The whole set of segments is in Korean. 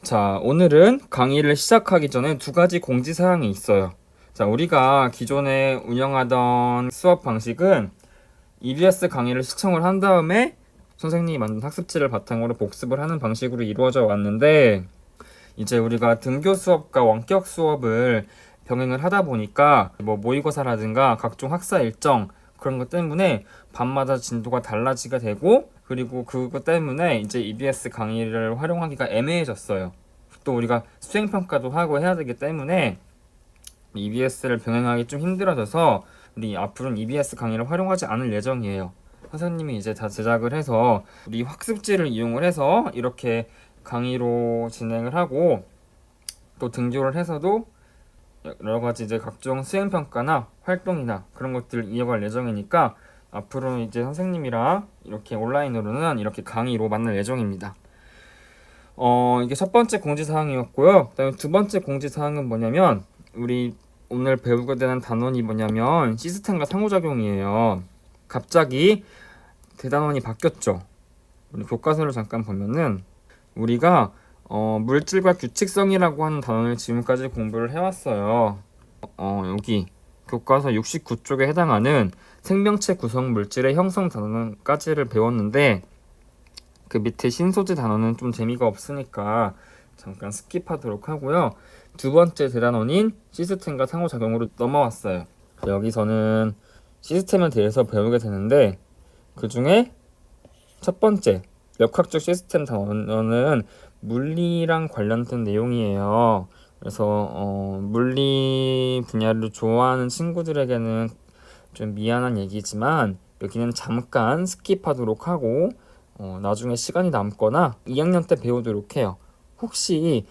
자, 오늘은 강의를 시작하기 전에 두 가지 공지사항이 있어요. 자, 우리가 기존에 운영하던 수업 방식은 EBS 강의를 시청을 한 다음에 선생님이 만든 학습지를 바탕으로 복습을 하는 방식으로 이루어져 왔는데, 이제 우리가 등교 수업과 원격 수업을 병행을 하다 보니까 모의고사라든가 각종 학사 일정 그런 것 때문에 밤마다 진도가 달라지게 되고, 그리고 그것 때문에 이제 EBS 강의를 활용하기가 애매해졌어요. 또 우리가 수행평가도 하고 해야 되기 때문에 EBS를 병행하기 좀 힘들어져서 우리 앞으로는 EBS 강의를 활용하지 않을 예정이에요. 선생님이 이제 다 제작을 해서 우리 학습지를 이용을 해서 이렇게 강의로 진행을 하고, 또 등교를 해서도 여러 가지 이제 각종 수행평가나 활동이나 그런 것들을 이어갈 예정이니까 앞으로는 이제 선생님이랑 이렇게 온라인으로는 이렇게 강의로 만날 예정입니다. 이게 첫 번째 공지사항이었고요. 그다음에 두 번째 공지사항은 뭐냐면, 우리 오늘 배우게 되는 단원이 뭐냐면 시스템과 상호작용이에요. 갑자기 대단원이 바뀌었죠. 우리 교과서를 잠깐 보면은 우리가 물질과 규칙성이라고 하는 단원을 지금까지 공부를 해왔어요. 여기 교과서 69쪽에 해당하는 생명체 구성 물질의 형성 단원까지를 배웠는데, 그 밑에 신소재 단원은 좀 재미가 없으니까 잠깐 스킵하도록 하고요. 두 번째 대단원인 시스템과 상호작용으로 넘어왔어요. 여기서는 시스템에 대해서 배우게 되는데, 그 중에 첫 번째 역학적 시스템 단원은 물리랑 관련된 내용이에요. 그래서 물리 분야를 좋아하는 친구들에게는 좀 미안한 얘기지만 여기는 잠깐 스킵하도록 하고 나중에 시간이 남거나 2학년 때 배우도록 해요. 혹시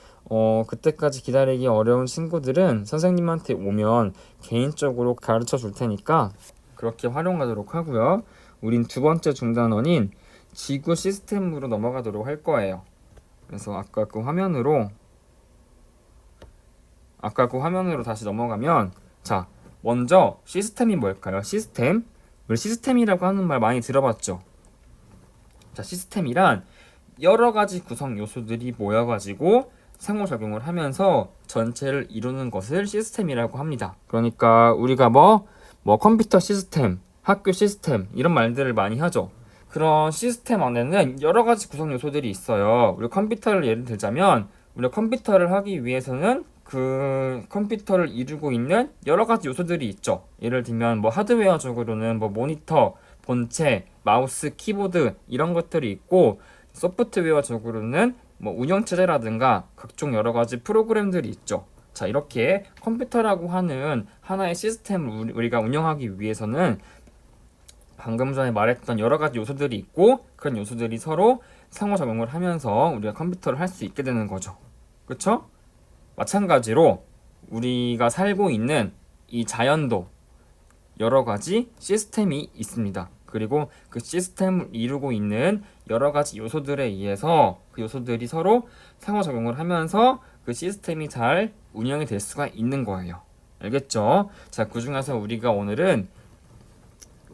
그때까지 기다리기 어려운 친구들은 선생님한테 오면 개인적으로 가르쳐 줄 테니까 그렇게 활용하도록 하고요. 우린 두 번째 중단원인 지구 시스템으로 넘어가도록 할 거예요. 그래서 아까 그 화면으로 다시 넘어가면, 자, 먼저 시스템이 뭘까요? 시스템. 우리 시스템이라고 하는 말 많이 들어봤죠? 자, 시스템이란 여러 가지 구성 요소들이 모여가지고 상호작용을 하면서 전체를 이루는 것을 시스템이라고 합니다. 그러니까 우리가 컴퓨터 시스템, 학교 시스템 이런 말들을 많이 하죠. 그런 시스템 안에는 여러 가지 구성 요소들이 있어요. 우리 컴퓨터를 예를 들자면, 우리가 컴퓨터를 하기 위해서는 그 컴퓨터를 이루고 있는 여러 가지 요소들이 있죠. 예를 들면 하드웨어적으로는 모니터, 본체, 마우스, 키보드 이런 것들이 있고, 소프트웨어적으로는 운영체제라든가 각종 여러 가지 프로그램들이 있죠. 자, 이렇게 컴퓨터라고 하는 하나의 시스템을 우리가 운영하기 위해서는 방금 전에 말했던 여러 가지 요소들이 있고, 그런 요소들이 서로 상호작용을 하면서 우리가 컴퓨터를 할 수 있게 되는 거죠. 그쵸? 마찬가지로 우리가 살고 있는 이 자연도 여러 가지 시스템이 있습니다. 그리고 그 시스템을 이루고 있는 여러 가지 요소들에 의해서 그 요소들이 서로 상호작용을 하면서 그 시스템이 잘 운영이 될 수가 있는 거예요. 알겠죠? 자, 그 중에서 우리가 오늘은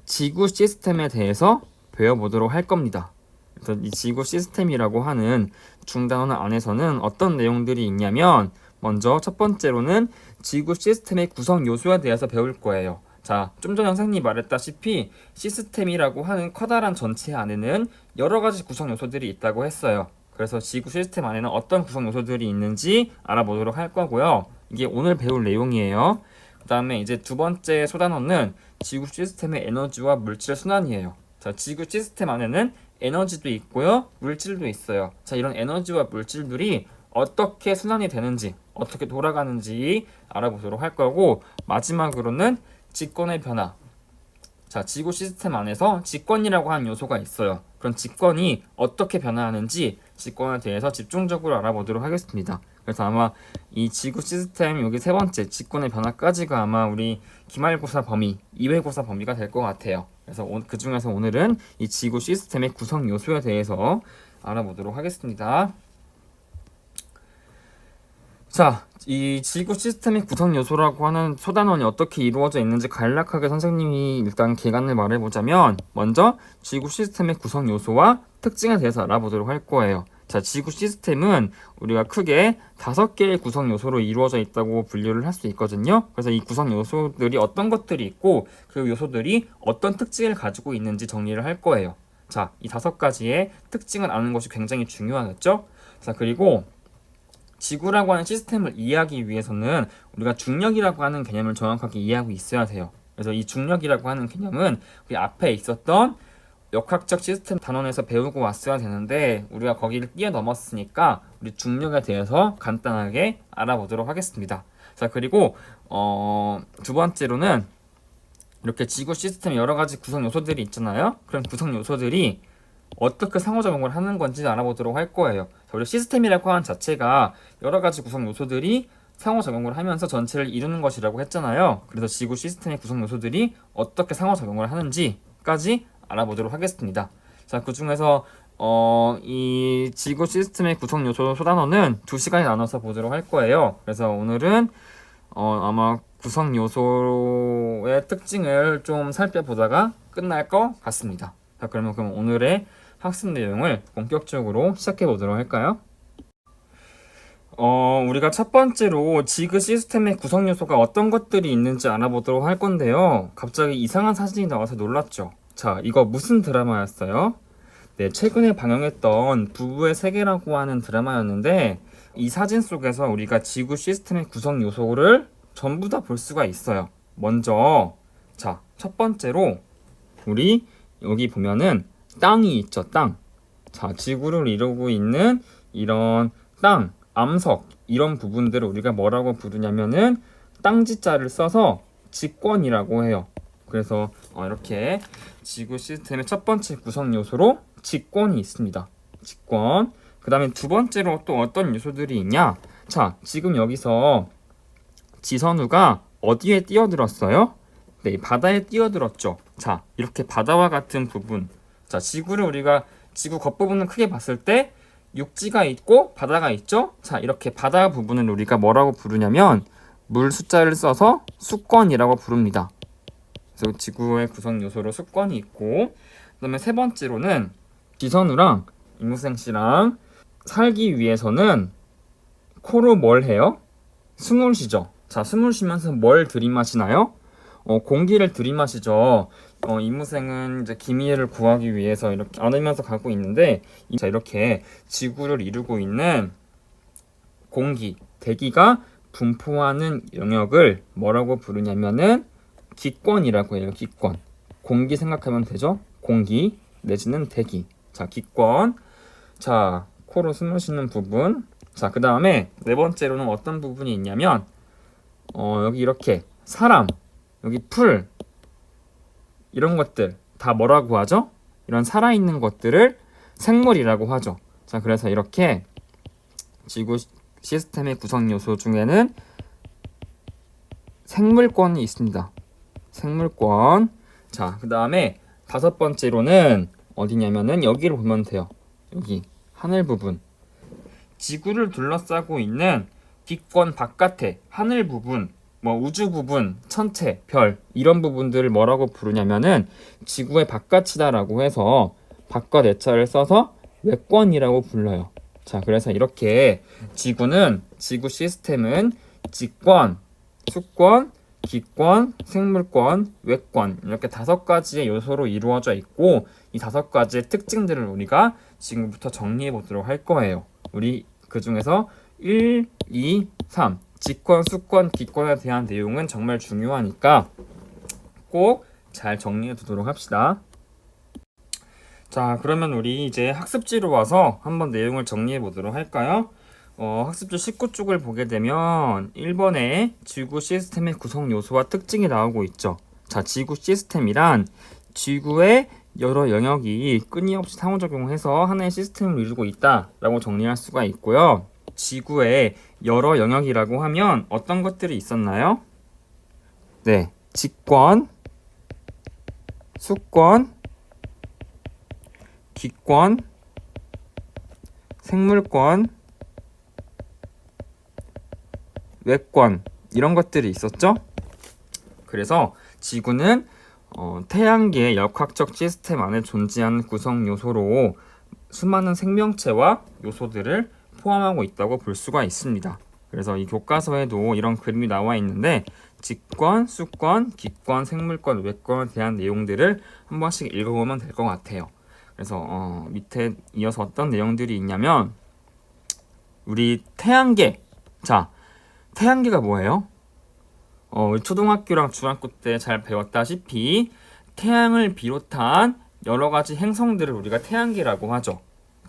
지구 시스템에 대해서 배워보도록 할 겁니다. 그래서 이 지구 시스템이라고 하는 중단원 안에서는 어떤 내용들이 있냐면, 먼저 첫 번째로는 지구 시스템의 구성 요소에 대해서 배울 거예요. 자, 좀 전에 선생님이 말했다시피 시스템이라고 하는 커다란 전체 안에는 여러 가지 구성 요소들이 있다고 했어요. 그래서 지구 시스템 안에는 어떤 구성 요소들이 있는지 알아보도록 할 거고요. 이게 오늘 배울 내용이에요. 그 다음에 이제 두 번째 소단원은 지구 시스템의 에너지와 물질 순환이에요. 자, 지구 시스템 안에는 에너지도 있고요, 물질도 있어요. 자, 이런 에너지와 물질들이 어떻게 순환이 되는지, 어떻게 돌아가는지 알아보도록 할 거고, 마지막으로는 직권의 변화. 자, 지구 시스템 안에서 직권이라고 하는 요소가 있어요. 그럼 직권이 어떻게 변화하는지 직권에 대해서 집중적으로 알아보도록 하겠습니다. 그래서 아마 이 지구 시스템 여기 세 번째 직권의 변화까지가 아마 우리 기말고사 범위, 2회고사 범위가 될 것 같아요. 그래서 그 중에서 오늘은 이 지구 시스템의 구성 요소에 대해서 알아보도록 하겠습니다. 자, 이 지구 시스템의 구성 요소라고 하는 소단원이 어떻게 이루어져 있는지 간략하게 선생님이 일단 개관을 말해보자면, 먼저 지구 시스템의 구성 요소와 특징에 대해서 알아보도록 할 거예요. 자, 지구 시스템은 우리가 크게 5개의 구성 요소로 이루어져 있다고 분류를 할 수 있거든요. 그래서 이 구성 요소들이 어떤 것들이 있고 그 요소들이 어떤 특징을 가지고 있는지 정리를 할 거예요. 자, 이 5가지의 특징을 아는 것이 굉장히 중요하겠죠? 자, 그리고 지구라고 하는 시스템을 이해하기 위해서는 우리가 중력이라고 하는 개념을 정확하게 이해하고 있어야 돼요. 그래서 이 중력이라고 하는 개념은 우리 앞에 있었던 역학적 시스템 단원에서 배우고 왔어야 되는데 우리가 거기를 뛰어넘었으니까 우리 중력에 대해서 간단하게 알아보도록 하겠습니다. 자, 그리고 두 번째로는 이렇게 지구 시스템 여러 가지 구성 요소들이 있잖아요. 그런 구성 요소들이 어떻게 상호작용을 하는 건지 알아보도록 할 거예요. 자, 우리 시스템이라고 하는 자체가 여러 가지 구성 요소들이 상호작용을 하면서 전체를 이루는 것이라고 했잖아요. 그래서 지구 시스템의 구성 요소들이 어떻게 상호작용을 하는지까지 알아보도록 하겠습니다. 자, 그 중에서 이 지구 시스템의 구성 요소 소단원은 2시간에 나눠서 보도록 할 거예요. 그래서 오늘은 아마 구성 요소의 특징을 좀 살펴보다가 끝날 것 같습니다. 자, 그럼 오늘의 학습 내용을 본격적으로 시작해 보도록 할까요? 우리가 첫 번째로 지구 시스템의 구성 요소가 어떤 것들이 있는지 알아보도록 할 건데요. 갑자기 이상한 사진이 나와서 놀랐죠. 자, 이거 무슨 드라마였어요? 네, 최근에 방영했던 부부의 세계라고 하는 드라마였는데 이 사진 속에서 우리가 지구 시스템의 구성 요소를 전부 다 볼 수가 있어요. 먼저, 자, 첫 번째로 우리 여기 보면은 땅이 있죠, 땅. 자, 지구를 이루고 있는 이런 땅, 암석, 이런 부분들을 우리가 뭐라고 부르냐면은 땅지자를 써서 직권이라고 해요. 그래서 이렇게 지구 시스템의 첫 번째 구성 요소로 직권이 있습니다. 직권. 그 다음에 두 번째로 또 어떤 요소들이 있냐? 자, 지금 여기서 지선우가 어디에 뛰어들었어요? 네, 바다에 뛰어들었죠. 자, 이렇게 바다와 같은 부분. 자, 지구를 우리가 지구 겉부분을 크게 봤을 때 육지가 있고 바다가 있죠. 자, 이렇게 바다 부분을 우리가 뭐라고 부르냐면 물 숫자를 써서 수권이라고 부릅니다. 그래서 지구의 구성 요소로 수권이 있고, 그다음에 세 번째로는 지선우랑 임무생 씨랑 살기 위해서는 코로 뭘 해요? 숨을 쉬죠. 자, 숨을 쉬면서 뭘 들이마시나요? 공기를 들이마시죠. 임무생은 이제 기미를 구하기 위해서 이렇게 안으면서 가고 있는데, 자, 이렇게 지구를 이루고 있는 공기, 대기가 분포하는 영역을 뭐라고 부르냐면은 기권이라고 해요. 기권. 공기 생각하면 되죠? 공기 내지는 대기. 자, 기권. 자, 코로 숨을 쉬는 부분. 자, 그 다음에 네 번째로는 어떤 부분이 있냐면 여기 이렇게 사람, 여기 풀, 이런 것들 다 뭐라고 하죠? 이런 살아있는 것들을 생물이라고 하죠. 자, 그래서 이렇게 지구 시스템의 구성 요소 중에는 생물권이 있습니다. 생물권. 자, 그 다음에 다섯 번째로는 어디냐면은 여기를 보면 돼요. 여기 하늘 부분. 지구를 둘러싸고 있는 기권 바깥에 하늘 부분, 뭐 우주 부분, 천체, 별 이런 부분들을 뭐라고 부르냐면은 지구의 바깥이다라고 해서 바깥 애자를 써서 외권이라고 불러요. 자, 그래서 이렇게 지구 시스템은 직권, 수권, 기권, 생물권, 외권 이렇게 5가지의 요소로 이루어져 있고 이 5가지의 특징들을 우리가 지금부터 정리해 보도록 할 거예요. 우리 그 중에서 1, 2, 3 직권, 수권, 기권에 대한 내용은 정말 중요하니까 꼭 잘 정리해 두도록 합시다. 자, 그러면 우리 이제 학습지로 와서 한번 내용을 정리해 보도록 할까요? 학습지 19쪽을 보게 되면 1번에 지구 시스템의 구성 요소와 특징이 나오고 있죠. 자, 지구 시스템이란 지구의 여러 영역이 끊임없이 상호작용해서 하나의 시스템을 이루고 있다라고 정리할 수가 있고요. 지구의 여러 영역이라고 하면 어떤 것들이 있었나요? 네, 직권, 수권, 기권, 생물권, 외권 이런 것들이 있었죠. 그래서 지구는 태양계의 역학적 시스템 안에 존재하는 구성 요소로 수많은 생명체와 요소들을 포함하고 있다고 볼 수가 있습니다. 그래서 이 교과서에도 이런 그림이 나와 있는데 직권, 수권, 기권, 생물권, 외권에 대한 내용들을 한 번씩 읽어보면 될 것 같아요. 그래서 밑에 이어서 어떤 내용들이 있냐면 우리 태양계. 자, 태양계가 뭐예요? 우리 초등학교랑 중학교 때 잘 배웠다시피 태양을 비롯한 여러 가지 행성들을 우리가 태양계라고 하죠.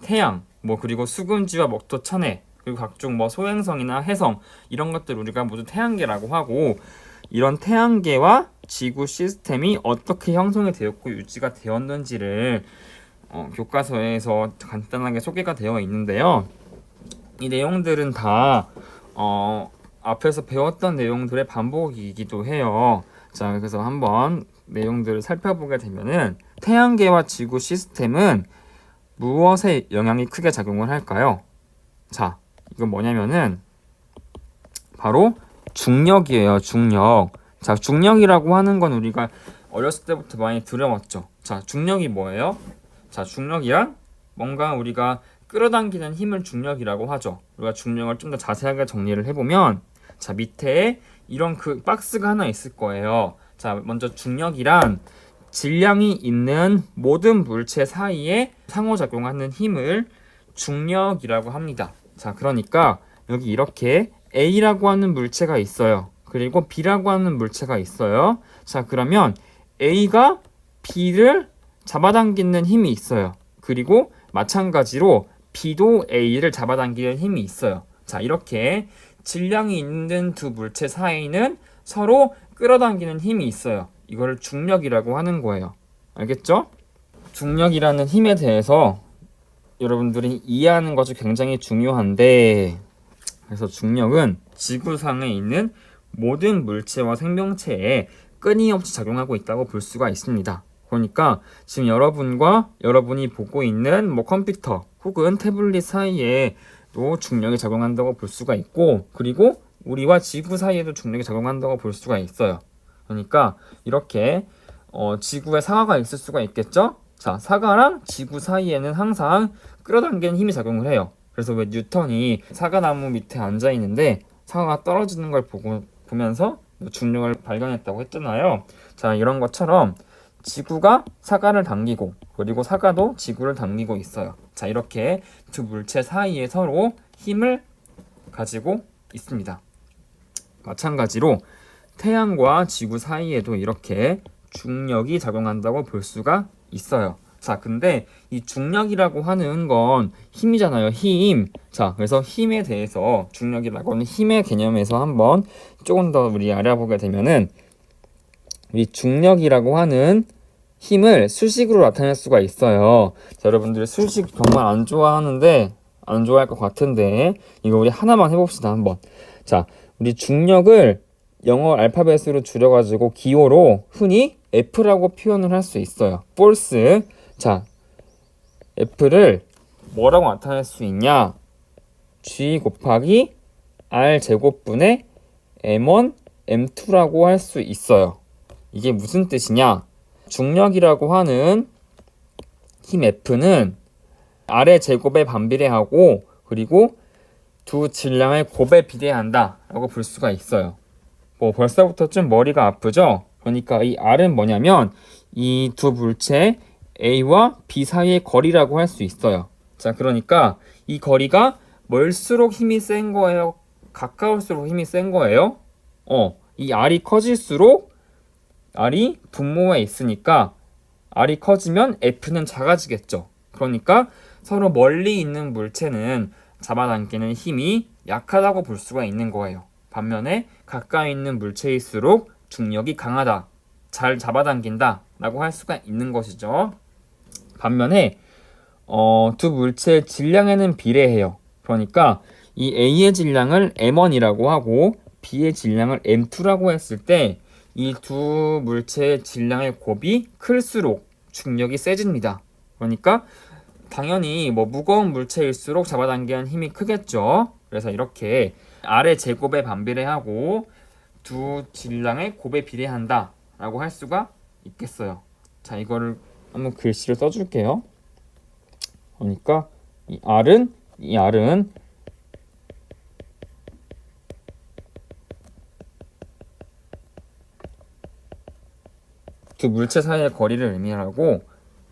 태양, 그리고 수금지와 목토, 천해, 그리고 각종 소행성이나 해성 이런 것들 우리가 모두 태양계라고 하고, 이런 태양계와 지구 시스템이 어떻게 형성이 되었고 유지가 되었는지를 교과서에서 간단하게 소개가 되어 있는데요. 이 내용들은 다 앞에서 배웠던 내용들의 반복이기도 해요. 자, 그래서 한번 내용들을 살펴보게 되면은 태양계와 지구 시스템은 무엇에 영향이 크게 작용을 할까요? 자, 이건 뭐냐면은 바로 중력이에요. 중력. 자, 중력이라고 하는 건 우리가 어렸을 때부터 많이 들어왔죠. 자, 중력이 뭐예요? 자, 중력이란 뭔가 우리가 끌어당기는 힘을 중력이라고 하죠. 우리가 중력을 좀 더 자세하게 정리를 해보면, 자, 밑에 이런 그 박스가 하나 있을 거예요. 자, 먼저 중력이란 질량이 있는 모든 물체 사이에 상호작용하는 힘을 중력이라고 합니다. 자, 그러니까 여기 이렇게 A라고 하는 물체가 있어요. 그리고 B라고 하는 물체가 있어요. 자, 그러면 A가 B를 잡아당기는 힘이 있어요. 그리고 마찬가지로 B도 A를 잡아당기는 힘이 있어요. 자, 이렇게 질량이 있는 두 물체 사이는 서로 끌어당기는 힘이 있어요. 이거를 중력이라고 하는 거예요. 알겠죠? 중력이라는 힘에 대해서 여러분들이 이해하는 것이 굉장히 중요한데, 그래서 중력은 지구상에 있는 모든 물체와 생명체에 끊임없이 작용하고 있다고 볼 수가 있습니다. 그러니까 지금 여러분이 보고 있는 컴퓨터 혹은 태블릿 사이에도 중력이 작용한다고 볼 수가 있고, 그리고 우리와 지구 사이에도 중력이 작용한다고 볼 수가 있어요. 그러니까 이렇게 지구에 사과가 있을 수가 있겠죠? 자, 사과랑 지구 사이에는 항상 끌어당기는 힘이 작용을 해요. 그래서 왜 뉴턴이 사과나무 밑에 앉아 있는데 사과가 떨어지는 걸 보면서 중력을 발견했다고 했잖아요. 자, 이런 것처럼 지구가 사과를 당기고, 그리고 사과도 지구를 당기고 있어요. 자, 이렇게 두 물체 사이에 서로 힘을 가지고 있습니다. 마찬가지로 태양과 지구 사이에도 이렇게 중력이 작용한다고 볼 수가 있어요. 자, 근데 이 중력이라고 하는 건 힘이잖아요. 힘. 자, 그래서 힘에 대해서, 중력이라고 하는 힘의 개념에서 한번 조금 더 우리 알아보게 되면은, 우리 중력이라고 하는 힘을 수식으로 나타낼 수가 있어요. 자, 여러분들 수식 정말 안 좋아하는데, 안 좋아할 것 같은데, 이거 우리 하나만 해봅시다, 한번. 자, 우리 중력을 영어 알파벳으로 줄여가지고 기호로 흔히 F라고 표현을 할 수 있어요. force. 자, F를 뭐라고 나타낼 수 있냐? G 곱하기 R 제곱분의 M1, M2라고 할 수 있어요. 이게 무슨 뜻이냐? 중력이라고 하는 힘 F는 R의 제곱에 반비례하고, 그리고 두 질량의 곱에 비례한다 라고 볼 수가 있어요. 벌써부터 좀 머리가 아프죠? 그러니까 이 R은 뭐냐면 이 두 물체 A와 B 사이의 거리라고 할 수 있어요. 자, 그러니까 이 거리가 멀수록 힘이 센 거예요? 가까울수록 힘이 센 거예요? 이 R이 커질수록, R이 분모에 있으니까 R이 커지면 F는 작아지겠죠. 그러니까 서로 멀리 있는 물체는 잡아당기는 힘이 약하다고 볼 수가 있는 거예요. 반면에 가까이 있는 물체일수록 중력이 강하다, 잘 잡아당긴다 라고 할 수가 있는 것이죠. 반면에 두 물체의 질량에는 비례해요. 그러니까 이 A의 질량을 M1이라고 하고 B의 질량을 M2라고 했을 때 이 두 물체의 질량의 곱이 클수록 중력이 세집니다. 그러니까 당연히 무거운 물체일수록 잡아당기는 힘이 크겠죠. 그래서 이렇게 R의 제곱에 반비례하고 두 질량의 곱에 비례한다 라고 할 수가 있겠어요. 자, 이거를 한번 글씨를 써줄게요. 그러니까 이 R은 두 물체 사이의 거리를 의미하고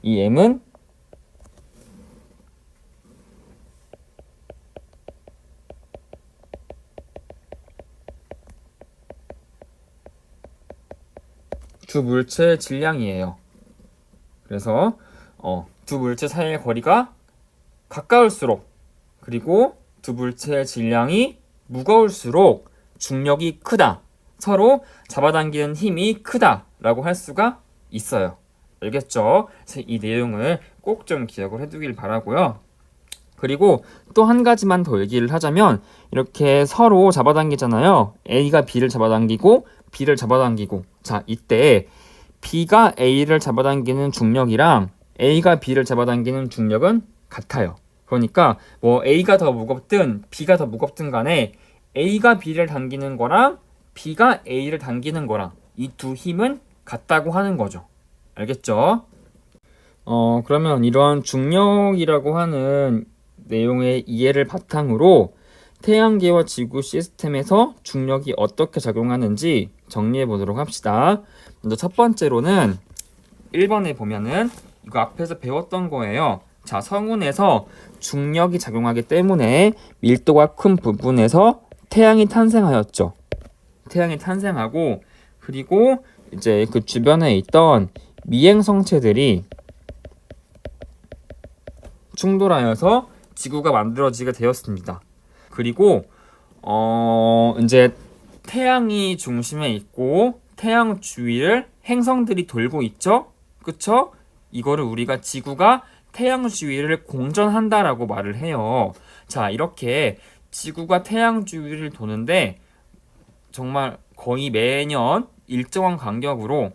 이 M은 두 물체의 질량이에요. 그래서 두 물체 사이의 거리가 가까울수록 그리고 두 물체의 질량이 무거울수록 중력이 크다. 서로 잡아당기는 힘이 크다라고 할 수가 있어요. 알겠죠? 그래서 이 내용을 꼭 좀 기억을 해두길 바라고요. 그리고 또 한 가지만 더 얘기를 하자면 이렇게 서로 잡아당기잖아요. A가 B를 잡아당기고 B를 잡아당기고 자 이때 B가 A를 잡아당기는 중력이랑 A가 B를 잡아당기는 중력은 같아요. 그러니까 뭐 A가 더 무겁든 B가 더 무겁든 간에 A가 B를 당기는 거랑 B가 A를 당기는 거랑 이 두 힘은 같다고 하는 거죠. 알겠죠? 그러면 이런 중력이라고 하는 내용의 이해를 바탕으로 태양계와 지구 시스템에서 중력이 어떻게 작용하는지 정리해 보도록 합시다. 먼저 첫 번째로는 1번에 보면은 이거 앞에서 배웠던 거예요. 자, 성운에서 중력이 작용하기 때문에 밀도가 큰 부분에서 태양이 탄생하였죠. 태양이 탄생하고 그리고 이제 그 주변에 있던 미행 성체들이 충돌하여서 지구가 만들어지게 되었습니다. 그리고 이제 태양이 중심에 있고 태양 주위를 행성들이 돌고 있죠? 그쵸? 이거를 우리가 지구가 태양 주위를 공전한다라고 말을 해요. 자, 이렇게 지구가 태양 주위를 도는데 정말 거의 매년 일정한 간격으로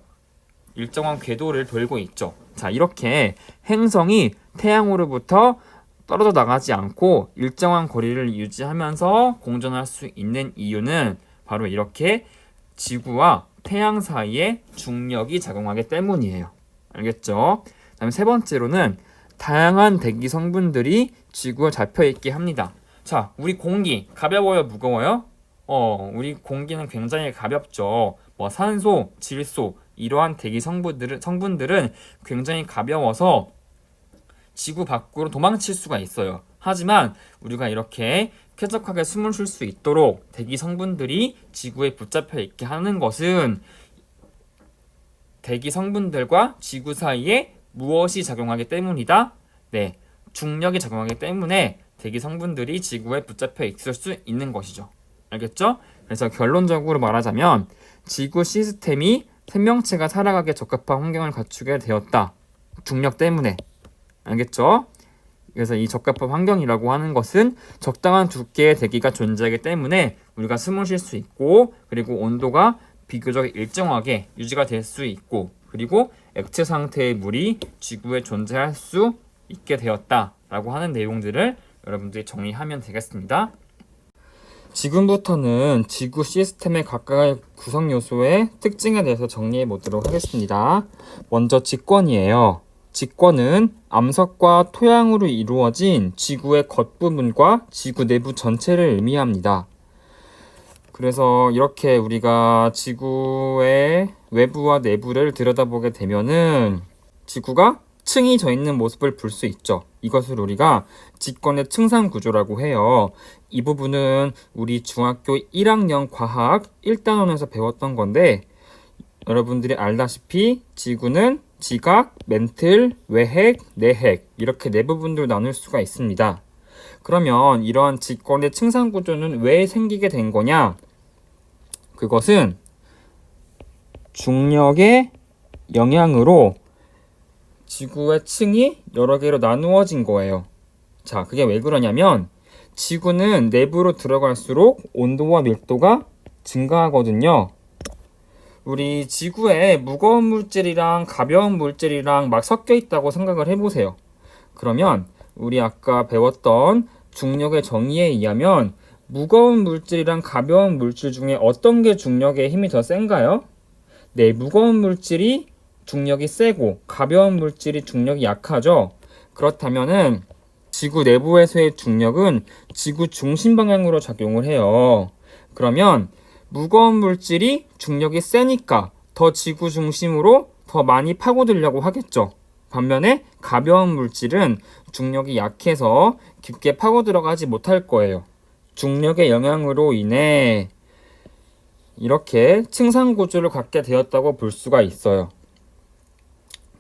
일정한 궤도를 돌고 있죠. 자, 이렇게 행성이 태양으로부터 떨어져 나가지 않고 일정한 거리를 유지하면서 공전할 수 있는 이유는 바로 이렇게 지구와 태양 사이에 중력이 작용하기 때문이에요. 알겠죠? 다음 세 번째로는 다양한 대기 성분들이 지구에 잡혀있게 합니다. 자, 우리 공기 가벼워요, 무거워요? 우리 공기는 굉장히 가볍죠. 뭐 산소, 질소 이러한 대기 성분들은 굉장히 가벼워서 지구 밖으로 도망칠 수가 있어요. 하지만 우리가 이렇게 쾌적하게 숨을 쉴 수 있도록 대기 성분들이 지구에 붙잡혀 있게 하는 것은 대기 성분들과 지구 사이에 무엇이 작용하기 때문이다? 네, 중력이 작용하기 때문에 대기 성분들이 지구에 붙잡혀 있을 수 있는 것이죠. 알겠죠? 그래서 결론적으로 말하자면 지구 시스템이 생명체가 살아가기에 적합한 환경을 갖추게 되었다. 중력 때문에. 알겠죠? 그래서 이 적합한 환경이라고 하는 것은 적당한 두께의 대기가 존재하기 때문에 우리가 숨을 쉴 수 있고 그리고 온도가 비교적 일정하게 유지가 될 수 있고 그리고 액체 상태의 물이 지구에 존재할 수 있게 되었다라고 하는 내용들을 여러분들이 정리하면 되겠습니다. 지금부터는 지구 시스템의 각각의 구성 요소의 특징에 대해서 정리해 보도록 하겠습니다. 먼저 직권이에요. 직권은 암석과 토양으로 이루어진 지구의 겉부분과 지구 내부 전체를 의미합니다. 그래서 이렇게 우리가 지구의 외부와 내부를 들여다보게 되면은 지구가 층이 져 있는 모습을 볼 수 있죠. 이것을 우리가 직권의 층상 구조라고 해요. 이 부분은 우리 중학교 1학년 과학 1단원에서 배웠던 건데 여러분들이 알다시피 지구는 지각, 멘틀, 외핵, 내핵 이렇게 네 부분으로 나눌 수가 있습니다. 그러면 이러한 직권의 층상 구조는 왜 생기게 된 거냐? 그것은 중력의 영향으로 지구의 층이 여러 개로 나누어진 거예요. 자, 그게 왜 그러냐면 지구는 내부로 들어갈수록 온도와 밀도가 증가하거든요. 우리 지구에 무거운 물질이랑 가벼운 물질이랑 막 섞여 있다고 생각을 해보세요. 그러면 우리 아까 배웠던 중력의 정의에 의하면 무거운 물질이랑 가벼운 물질 중에 어떤 게 중력의 힘이 더 센가요? 네, 무거운 물질이 중력이 세고 가벼운 물질이 중력이 약하죠. 그렇다면은 지구 내부에서의 중력은 지구 중심 방향으로 작용을 해요. 그러면 무거운 물질이 중력이 세니까 더 지구 중심으로 더 많이 파고들려고 하겠죠. 반면에 가벼운 물질은 중력이 약해서 깊게 파고 들어가지 못할 거예요. 중력의 영향으로 인해 이렇게 층상구조를 갖게 되었다고 볼 수가 있어요.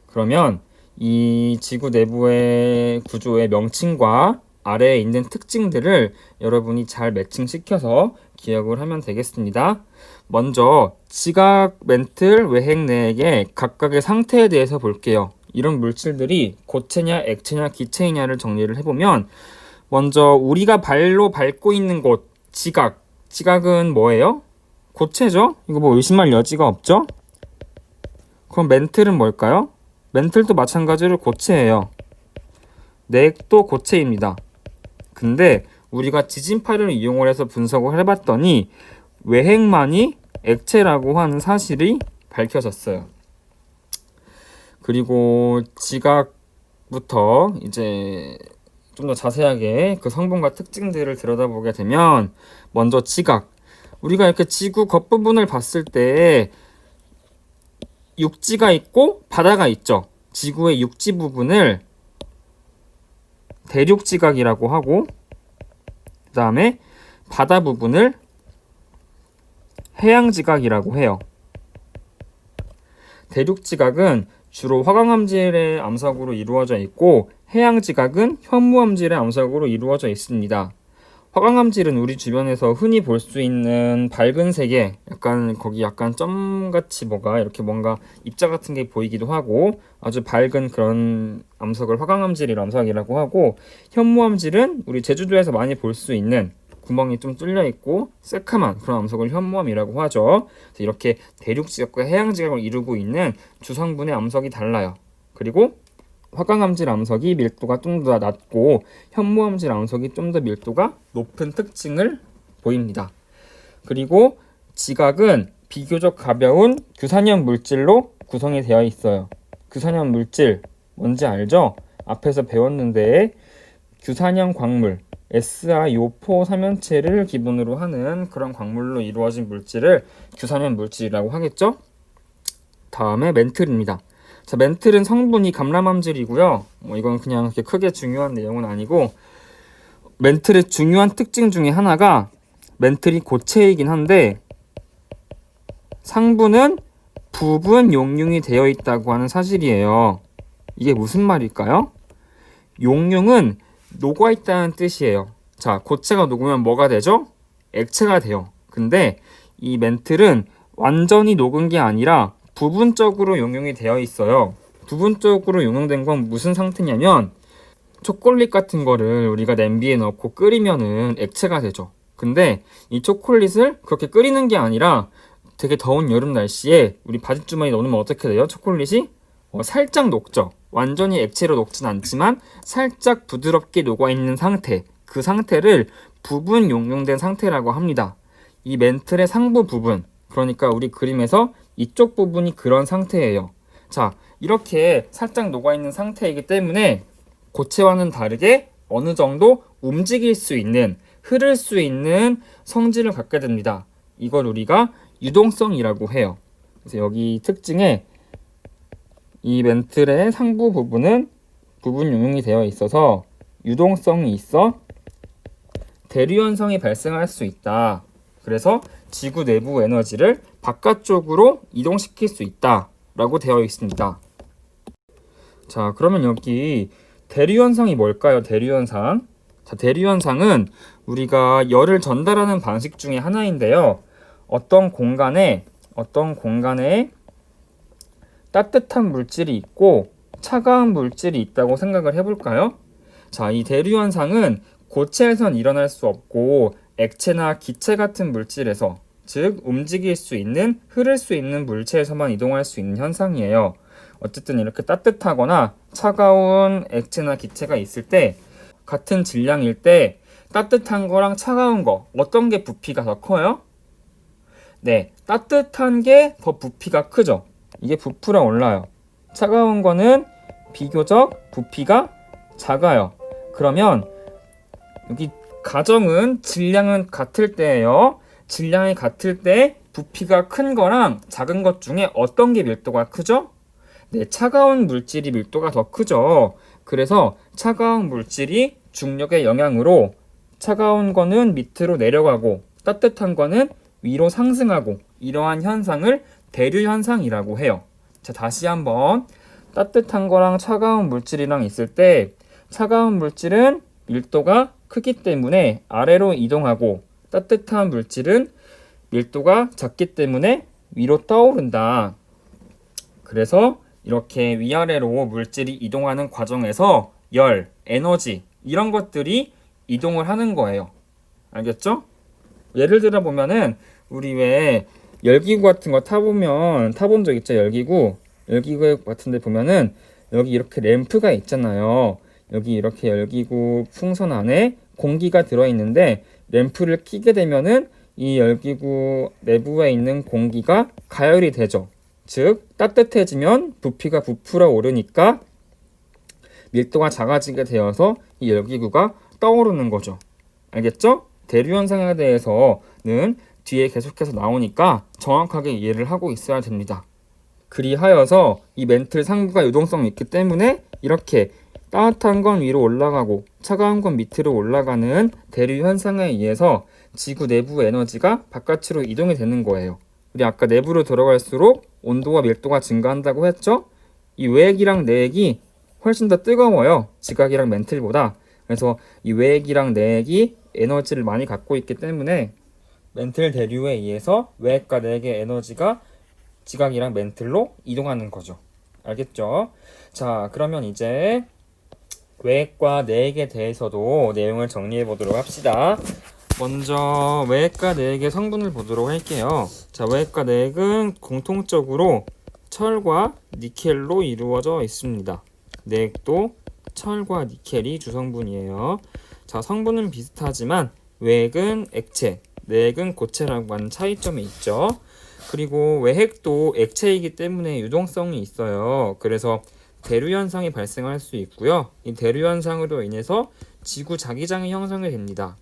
그러면 이 지구 내부의 구조의 명칭과 아래에 있는 특징들을 여러분이 잘 매칭시켜서 기억을 하면 되겠습니다. 먼저 지각, 멘틀, 외핵 내액의 각각의 상태에 대해서 볼게요. 이런 물질들이 고체냐, 액체냐, 기체이냐를 정리를 해보면 먼저 우리가 발로 밟고 있는 곳, 지각. 지각은 뭐예요? 고체죠? 이거 뭐 의심할 여지가 없죠? 그럼 멘틀은 뭘까요? 멘틀도 마찬가지로 고체예요. 내액도 고체입니다. 근데 우리가 지진파를 이용을 해서 분석을 해봤더니 외핵만이 액체라고 하는 사실이 밝혀졌어요. 그리고 지각부터 이제 좀 더 자세하게 그 성분과 특징들을 들여다보게 되면 먼저 지각. 우리가 이렇게 지구 겉부분을 봤을 때 육지가 있고 바다가 있죠. 지구의 육지 부분을 대륙지각이라고 하고 그 다음에 바다 부분을 해양지각이라고 해요. 대륙지각은 주로 화강암질의 암석으로 이루어져 있고 해양지각은 현무암질의 암석으로 이루어져 있습니다. 화강암질은 우리 주변에서 흔히 볼 수 있는 밝은 색의 거기 약간 점같이 뭐가 이렇게 뭔가 입자 같은 게 보이기도 하고 아주 밝은 그런 암석을 화강암질이라고 암석이라고 하고 현무암질은 우리 제주도에서 많이 볼 수 있는 구멍이 좀 뚫려 있고 새카만 그런 암석을 현무암이라고 하죠. 이렇게 대륙지각과 해양지각을 이루고 있는 주성분의 암석이 달라요. 그리고 화강암질 암석이 밀도가 좀 더 낮고 현무암질 암석이 좀 더 밀도가 높은 특징을 보입니다. 그리고 지각은 비교적 가벼운 규산염 물질로 구성이 되어 있어요. 규산염 물질 뭔지 알죠? 앞에서 배웠는데 규산염 광물 SiO4 삼연체를 기본으로 하는 그런 광물로 이루어진 물질을 규산염 물질이라고 하겠죠? 다음에 멘틀입니다. 자, 멘틀은 성분이 감람암질이고요. 이건 그냥 그렇게 크게 중요한 내용은 아니고 멘틀의 중요한 특징 중에 하나가 멘틀이 고체이긴 한데 상부는 부분 용융이 되어 있다고 하는 사실이에요. 이게 무슨 말일까요? 용융은 녹아있다는 뜻이에요. 자, 고체가 녹으면 뭐가 되죠? 액체가 돼요. 근데 이 멘틀은 완전히 녹은 게 아니라 부분적으로 용융이 되어 있어요. 부분적으로 용융된 건 무슨 상태냐면 초콜릿 같은 거를 우리가 냄비에 넣고 끓이면은 액체가 되죠. 근데 이 초콜릿을 그렇게 끓이는 게 아니라 되게 더운 여름 날씨에 우리 바짓주머니에 넣으면 어떻게 돼요? 초콜릿이 살짝 녹죠. 완전히 액체로 녹진 않지만 살짝 부드럽게 녹아있는 상태, 그 상태를 부분 용융된 상태라고 합니다. 이 멘틀의 상부 부분, 그러니까 우리 그림에서 이쪽 부분이 그런 상태예요. 자, 이렇게 살짝 녹아있는 상태이기 때문에 고체와는 다르게 어느 정도 움직일 수 있는, 흐를 수 있는 성질을 갖게 됩니다. 이걸 우리가 유동성이라고 해요. 그래서 여기 특징에 이 멘틀의 상부 부분은 부분 용융이 되어 있어서 유동성이 있어 대류현상이 발생할 수 있다. 그래서 지구 내부 에너지를 바깥쪽으로 이동시킬 수 있다 라고 되어 있습니다. 자, 그러면 여기 대류현상이 뭘까요? 대류현상. 자, 대류현상은 우리가 열을 전달하는 방식 중에 하나인데요. 어떤 공간에 따뜻한 물질이 있고 차가운 물질이 있다고 생각을 해볼까요? 자, 이 대류현상은 고체에선 일어날 수 없고 액체나 기체 같은 물질에서, 즉 움직일 수 있는, 흐를 수 있는 물체에서만 이동할 수 있는 현상이에요. 어쨌든 이렇게 따뜻하거나 차가운 액체나 기체가 있을 때 같은 질량일 때 따뜻한 거랑 차가운 거 어떤 게 부피가 더 커요? 네, 따뜻한 게 더 부피가 크죠. 이게 부풀어 올라요. 차가운 거는 비교적 부피가 작아요. 그러면 여기 가정은 질량은 같을 때예요. 질량이 같을 때 부피가 큰 거랑 작은 것 중에 어떤 게 밀도가 크죠? 네, 차가운 물질이 밀도가 더 크죠. 그래서 차가운 물질이 중력의 영향으로 차가운 거는 밑으로 내려가고 따뜻한 거는 위로 상승하고, 이러한 현상을 대류 현상이라고 해요. 자, 다시 한번 따뜻한 거랑 차가운 물질이랑 있을 때 차가운 물질은 밀도가 크기 때문에 아래로 이동하고, 따뜻한 물질은 밀도가 작기 때문에 위로 떠오른다. 그래서 이렇게 위아래로 물질이 이동하는 과정에서 열, 에너지 이런 것들이 이동을 하는 거예요. 알겠죠? 예를 들어 보면은 우리 왜 열기구 같은 거 타본 적 있죠? 열기구 같은 데 보면은 여기 이렇게 램프가 있잖아요. 여기 이렇게 열기구 풍선 안에 공기가 들어있는데 램프를 켜게 되면은 이 열기구 내부에 있는 공기가 가열이 되죠. 즉 따뜻해지면 부피가 부풀어 오르니까 밀도가 작아지게 되어서 이 열기구가 떠오르는 거죠. 알겠죠? 대류 현상에 대해서는 뒤에 계속해서 나오니까 정확하게 이해를 하고 있어야 됩니다. 그리하여서 이 멘틀 상부가 유동성이 있기 때문에 이렇게 따뜻한 건 위로 올라가고 차가운 건 밑으로 올라가는 대류 현상에 의해서 지구 내부 에너지가 바깥으로 이동이 되는 거예요. 우리 아까 내부로 들어갈수록 온도와 밀도가 증가한다고 했죠? 이 외액이랑 내액이 훨씬 더 뜨거워요. 지각이랑 멘틀보다. 그래서 이 외액이랑 내액이 에너지를 많이 갖고 있기 때문에 멘틀 대류에 의해서 외액과 내액의 에너지가 지각이랑 멘틀로 이동하는 거죠. 알겠죠? 자, 그러면 이제 외액과 내액에 대해서도 내용을 정리해 보도록 합시다. 먼저 외액과 내액의 성분을 보도록 할게요. 자, 외액과 내액은 공통적으로 철과 니켈로 이루어져 있습니다. 내액도 철과 니켈이 주성분이에요. 자, 성분은 비슷하지만 외액은 액체, 내액은 고체라고 하는 차이점이 있죠. 그리고 외핵도 액체이기 때문에 유동성이 있어요. 그래서 대류 현상이 발생할 수 있고요. 이 대류 현상으로 인해서 지구 자기장이 형성이 됩니다.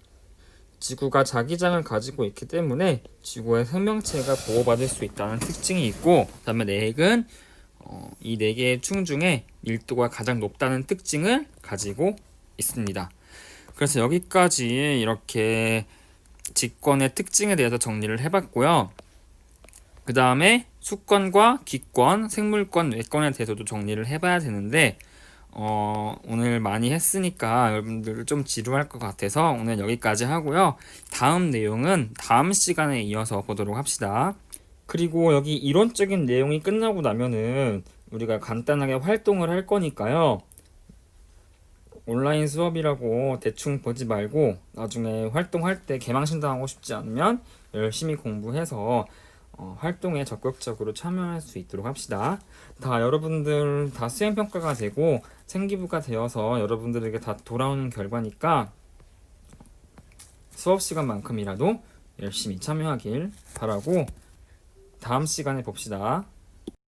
지구가 자기장을 가지고 있기 때문에 지구의 생명체가 보호받을 수 있다는 특징이 있고, 그 다음에 내핵은 이 4개의 충 중에 밀도가 가장 높다는 특징을 가지고 있습니다. 그래서 여기까지 이렇게 직권의 특징에 대해서 정리를 해봤고요. 그 다음에 수권과 기권, 생물권, 외권에 대해서도 정리를 해봐야 되는데 오늘 많이 했으니까 여러분들 좀 지루할 것 같아서 오늘 여기까지 하고요. 다음 내용은 다음 시간에 이어서 보도록 합시다. 그리고 여기 이론적인 내용이 끝나고 나면은 우리가 간단하게 활동을 할 거니까요. 온라인 수업이라고 대충 보지 말고 나중에 활동할 때 개망신당하고 싶지 않으면 열심히 공부해서 활동에 적극적으로 참여할 수 있도록 합시다. 여러분들 다 수행평가가 되고 생기부가 되어서 여러분들에게 다 돌아오는 결과니까 수업 시간만큼이라도 열심히 참여하길 바라고 다음 시간에 봅시다.